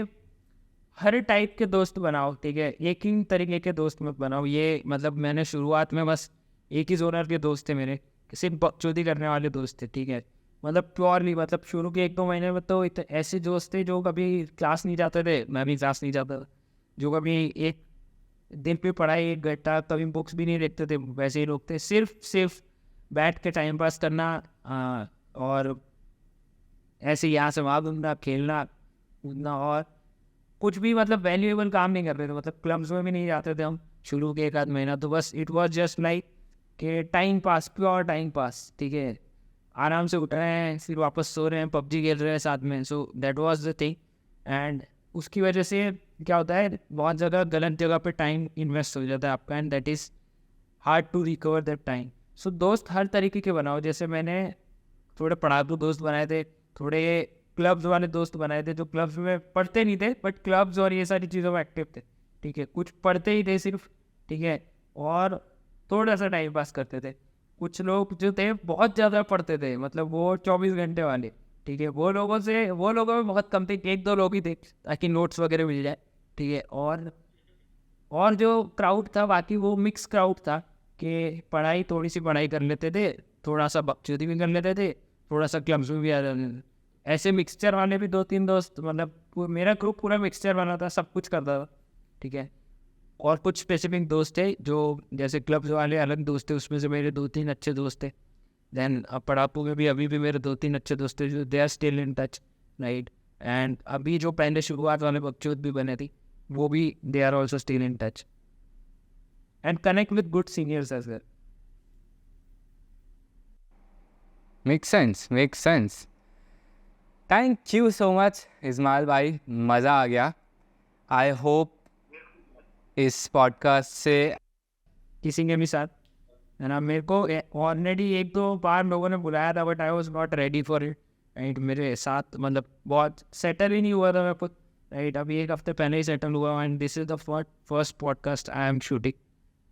हर टाइप के दोस्त बनाओ, ठीक है। एक ही तरीके के दोस्त मत बनाओ। ये मतलब मैंने शुरुआत में बस एक ही जोनर के दोस्त थे मेरे, सिर्फ बकचोदी करने वाले दोस्त थे, ठीक है। मतलब प्योरली, मतलब शुरू के 1-2 महीने में तो ऐसे दोस्त थे जो कभी क्लास नहीं जाते थे, मैं भी क्लास नहीं जाता था, जो कभी एक दिन पे पढ़ाई 1 घंटा, कभी बुक्स भी नहीं देखते थे, वैसे ही लोग थे। सिर्फ बैठ के टाइम पास करना, और ऐसे यहाँ से वहाँ घूमना, खेलना कूदना, और कुछ भी मतलब वैल्यूएबल काम नहीं कर रहे थे। मतलब क्लब्स में भी नहीं जाते थे हम शुरू के 1 आध महीना, तो बस इट वाज जस्ट लाइक कि time pass, pure time pass, ठीक है। आराम से उठ रहे हैं, फिर वापस सो रहे हैं, पबजी खेल रहे हैं साथ में। So that was the thing. And उसकी वजह से क्या होता है, बहुत ज़्यादा गलत जगह पे टाइम इन्वेस्ट हो जाता है आपका, and that is hard to recover that time. So दोस्त हर तरीके के बनाओ। जैसे मैंने थोड़े पढ़ाकू दोस्त बनाए थे, थोड़े क्लब्स वाले दोस्त बनाए थे, जो क्लब्स में पढ़ते नहीं थे बट क्लब्स और ये सारी चीज़ों में एक्टिव थे, ठीक है। कुछ पढ़ते ही थे सिर्फ, ठीक है, और थोड़ा सा टाइम पास करते थे। कुछ लोग जो थे बहुत ज़्यादा पढ़ते थे, मतलब वो 24 घंटे वाले, ठीक है। वो लोगों में बहुत कम थे, 1-2 लोग ही थे ताकि नोट्स वगैरह मिल जाए, ठीक है। और जो क्राउड था बाकी, वो मिक्स क्राउड था कि थोड़ी सी पढ़ाई कर लेते थे, थोड़ा सा बकचोदी भी कर लेते थे, थोड़ा सा क्लब्स में भी आ जाते थे। ऐसे मिक्सचर वाले भी 2-3 दोस्त, मतलब मेरा ग्रुप पूरा मिक्सचर बना था, सब कुछ करता था, ठीक है। और कुछ स्पेसिफिक दोस्त थे जो जैसे क्लब्स वाले अलग दोस्त थे, उसमें से मेरे 2-3 अच्छे दोस्त थे। देन पढ़ाकू में भी अभी भी मेरे 2-3 अच्छे दोस्त थे जो they are still in touch, right. एंड अभी जो पहले शुरुआत वाले बकचोद भी बने थी, वो भी they are also still in touch and connect with good seniors as well. Make sense. Thank you so much Ismail भाई, मज़ा आ गया। आई होप इस पॉडकास्ट से किसी के भी साथ, है ना। मेरे को ऑलरेडी 1-2 बार लोगों ने बुलाया था, but I was not ready for it, right. मेरे साथ मतलब बहुत सेटल ही नहीं हुआ था मैं खुद, राइट। अभी 1 हफ्ते पहले ही सेटल हुआ, and this is the first podcast I am shooting,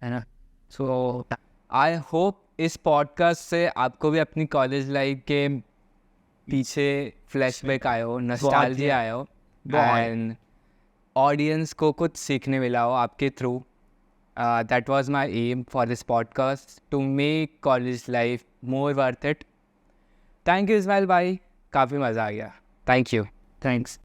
है ना। सो आई होप इस पॉडकास्ट से आपको भी अपनी कॉलेज लाइफ के पीछे फ्लैशबैक आया हो, नॉस्टैल्जिया आया हो, एंड ऑडियंस को कुछ सीखने मिला हो आपके through. That was my aim for this podcast, to make college life more worth it. Thank you Ismail भाई, काफ़ी मज़ा आ गया। Thank you. थैंक्स।